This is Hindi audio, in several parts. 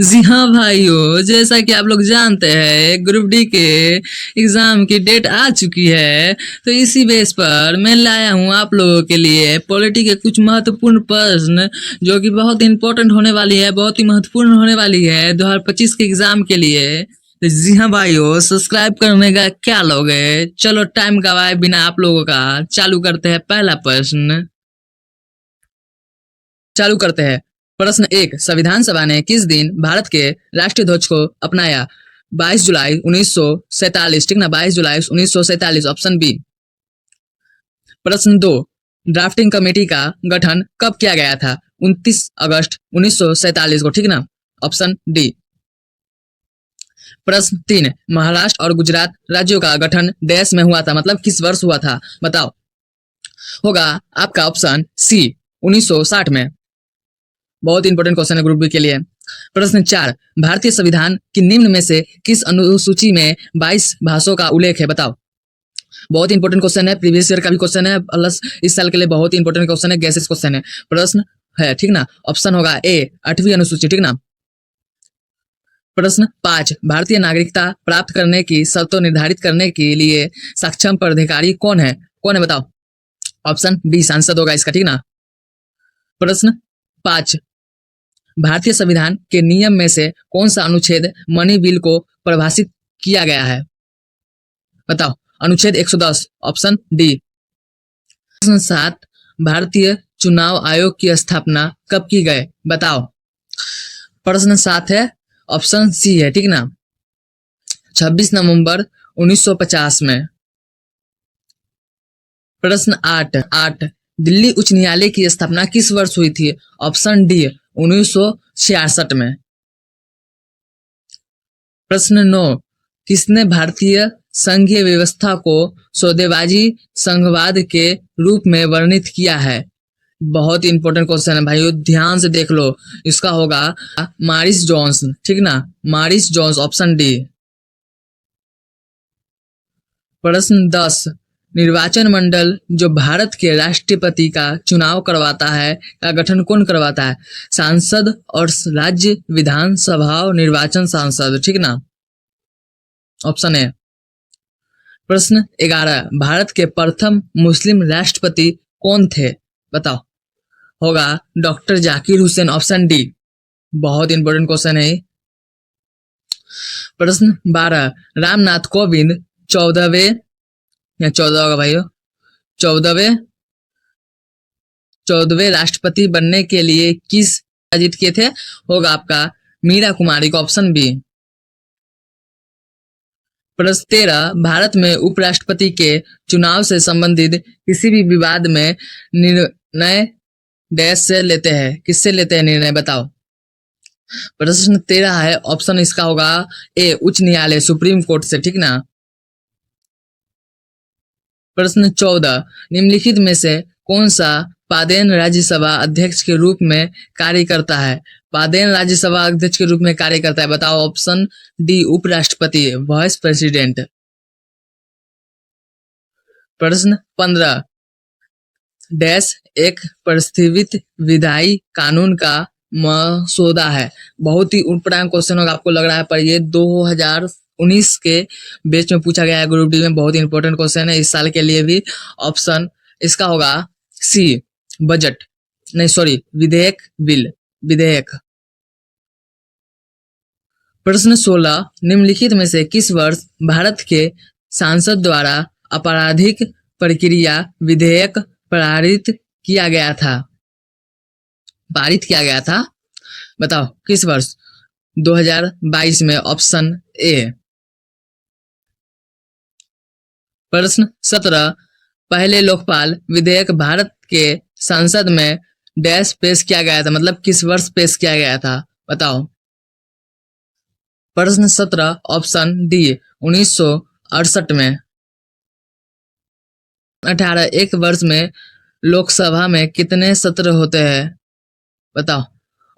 जी हाँ भाइयों, जैसा कि आप लोग जानते हैं ग्रुप डी के एग्जाम की डेट आ चुकी है। तो इसी बेस पर मैं लाया हूँ आप लोगों के लिए पॉलिटी के कुछ महत्वपूर्ण प्रश्न जो कि बहुत इंपॉर्टेंट होने वाली है, बहुत ही महत्वपूर्ण होने वाली है 2025 के एग्जाम के लिए। तो जी हाँ भाइयों, सब्सक्राइब करने का क्या लोगे। चलो टाइम गवाए बिना आप लोगों का चालू करते हैं पहला प्रश्न। चालू करते हैं। प्रश्न 1, संविधान सभा ने किस दिन भारत के राष्ट्रीय ध्वज को अपनाया? 22 जुलाई 1947, ठीक ना, 22 जुलाई 1947, ऑप्शन बी। प्रश्न 2, ड्राफ्टिंग कमेटी का गठन कब किया गया था? 29 अगस्त 1947 को, ठीक ना, ऑप्शन डी। प्रश्न 3, महाराष्ट्र और गुजरात राज्यों का गठन देश में हुआ था, मतलब किस वर्ष हुआ था? बताओ। होगा आपका ऑप्शन सी, 1960 में। बहुत इंपॉर्टेंट क्वेश्चन है ग्रुप बी के लिए। प्रश्न 4, भारतीय संविधान की निम्न में से किस अनुसूची में 22 भाषाओं का उल्लेख है? बताओ। बहुत इंपॉर्टेंट क्वेश्चन है, प्रीवियस ईयर का भी क्वेश्चन है, प्लस इस साल के लिए बहुत इंपॉर्टेंट क्वेश्चन है, गैसेस क्वेश्चन है। प्रश्न है, ठीक ना, ऑप्शन होगा ए, 8वीं अनुसूची, ठीक ना। प्रश्न 5, भारतीय नागरिकता प्राप्त करने की शर्तों निर्धारित करने के लिए सक्षम प्राधिकारी कौन है? कौन है बताओ। ऑप्शन बी, सांसद होगा इसका, ठीक ना। प्रश्न 5, भारतीय संविधान के नियम में से कौन सा अनुच्छेद मनी बिल को परिभाषित किया गया है? बताओ। अनुच्छेद 110, ऑप्शन डी। प्रश्न 7, भारतीय चुनाव आयोग की स्थापना कब की गई? बताओ। प्रश्न 7 है, ऑप्शन सी है, ठीक ना, 26 नवंबर 1950 में। प्रश्न 8, दिल्ली उच्च न्यायालय की स्थापना किस वर्ष हुई थी? ऑप्शन डी, 1966 में। प्रश्न 9, किसने भारतीय संघीय व्यवस्था को सौदेबाजी संघवाद के रूप में वर्णित किया है? बहुत इंपॉर्टेंट क्वेश्चन है भाइयों, ध्यान से देख लो। इसका होगा मॉरिस जोन्स, ठीक ना, मॉरिस जोन्स, ऑप्शन डी। प्रश्न 10, निर्वाचन मंडल जो भारत के राष्ट्रपति का चुनाव करवाता है का गठन कौन करवाता है? सांसद और राज्य विधानसभा निर्वाचन सांसद, ठीक ना, ऑप्शन ए। प्रश्न 11, भारत के प्रथम मुस्लिम राष्ट्रपति कौन थे? बताओ। होगा doctor Zakir Hussain, option D. बहुत इंपॉर्टेंट क्वेश्चन है। प्रश्न 12, रामनाथ कोविंद 14वें या 14 होगा भाइयों, 14वें राष्ट्रपति बनने के लिए किस जीत किए थे? होगा आपका मीरा कुमारी को, ऑप्शन बी। प्रश्न 13, भारत में उपराष्ट्रपति के चुनाव से संबंधित किसी भी विवाद में निर्णय डैश से लेते हैं, किससे लेते हैं निर्णय? बताओ। प्रश्न 13 है, ऑप्शन इसका होगा ए, उच्च न्यायालय, सुप्रीम कोर्ट से, ठीक ना। प्रश्न 14, निम्नलिखित में से कौन सा पादेन राज्यसभा अध्यक्ष के रूप में कार्य करता है? पादेन राज्यसभा अध्यक्ष के रूप में कार्य करता है, बताओ। ऑप्शन डी, उपराष्ट्रपति, वाइस प्रेसिडेंट। प्रश्न 15, डैश एक प्रस्तावित विधायी कानून का मसौदा है। बहुत ही ऊटपटांग क्वेश्चन होगा, आपको लग रहा है, पर ये 2019 के बैच में पूछा गया है ग्रुप डी में। बहुत इंपॉर्टेंट क्वेश्चन है इस साल के लिए भी। ऑप्शन इसका होगा सी, बजट, नहीं सॉरी, विधेयक, बिल, विधेयक। प्रश्न 16, निम्नलिखित में से किस वर्ष भारत के संसद द्वारा आपराधिक प्रक्रिया विधेयक पारित किया गया था? पारित किया गया था, बताओ किस वर्ष? 2022 में, ऑप्शन ए। प्रश्न 17, पहले लोकपाल विधेयक भारत के संसद में डैश पेश किया गया था, मतलब किस वर्ष पेश किया गया था? बताओ। प्रश्न 17, ऑप्शन डी, 1968 में। 18, एक वर्ष में लोकसभा में कितने सत्र होते हैं? बताओ।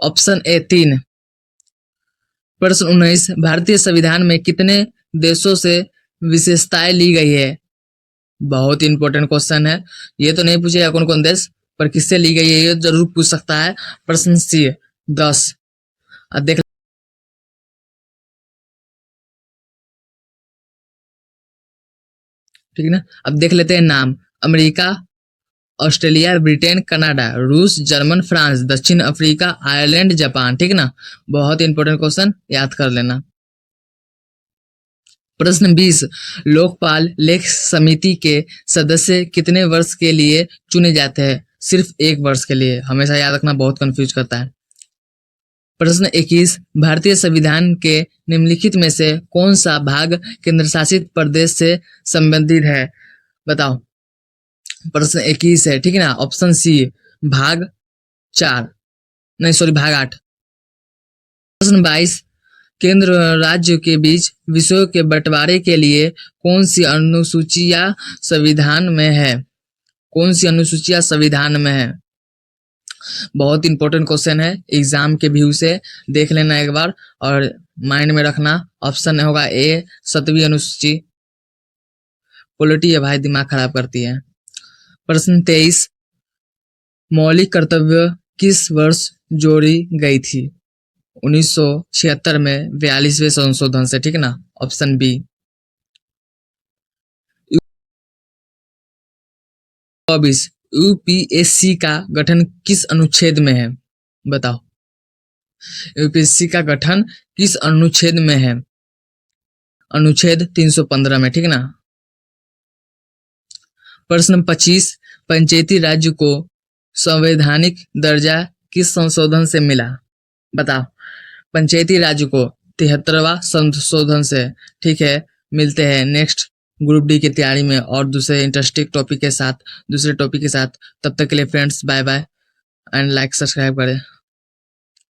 Option A, 3। प्रश्न 19, भारतीय संविधान में कितने देशों से विशेषताएं ली गई है? बहुत इंपॉर्टेंट क्वेश्चन है, ये तो नहीं पूछेगा कौन कौन देश, पर किससे ली गई है ये जरूर पूछ सकता है। प्रश्न सी, 10। देख ठीक है ना। अब देख लेते हैं नाम। अमेरिका, ऑस्ट्रेलिया, ब्रिटेन, कनाडा, रूस, जर्मन, फ्रांस, दक्षिण अफ्रीका, आयरलैंड, जापान। ठीक है ना। बहुत इंपॉर्टेंट क्वेश्चन, याद कर लेना। प्रश्न 20, लोकपाल लेख समिति के सदस्य कितने वर्ष के लिए चुने जाते हैं? सिर्फ 1 वर्ष के लिए। हमेशा याद रखना, बहुत कंफ्यूज करता है। प्रश्न 21, भारतीय संविधान के निम्नलिखित में से कौन सा भाग केंद्र शासित प्रदेश से संबंधित है? बताओ। प्रश्न 21 है, ठीक है ना। ऑप्शन सी भाग 4, नहीं सॉरी भाग 8। प्रश्न 22, केंद्र और राज्य के बीच विषयों के बंटवारे के लिए कौन सी अनुसूचियां संविधान में है? कौन सी अनुसूचियां संविधान में है? बहुत इंपॉर्टेंट क्वेश्चन है, एग्जाम के व्यू से देख लेना एक बार और माइंड में रखना। ऑप्शन होगा ए 7वीं अनुसूची। पॉलिटी है भाई, दिमाग खराब करती है। प्रश्न 23, मौलिक कर्तव्य किस वर्ष जोड़ी गई थी? 1976 में 42वें संशोधन से। ठीक है ना। Option B. 24, यूपीएससी का गठन किस अनुच्छेद में है? बताओ। यूपीएससी का गठन किस अनुच्छेद में है? अनुच्छेद 315 में। ठीक है ना। प्रश्न 25, पंचायती राज्य को संवैधानिक दर्जा किस संशोधन से मिला? बताओ। पंचायती राज्य को 73वां संशोधन से। ठीक है। मिलते हैं नेक्स्ट ग्रुप डी की तैयारी में और दूसरे इंटरेस्टिंग टॉपिक के साथ, दूसरे टॉपिक के साथ। तब तक के लिए friends, bye bye and like subscribe करें।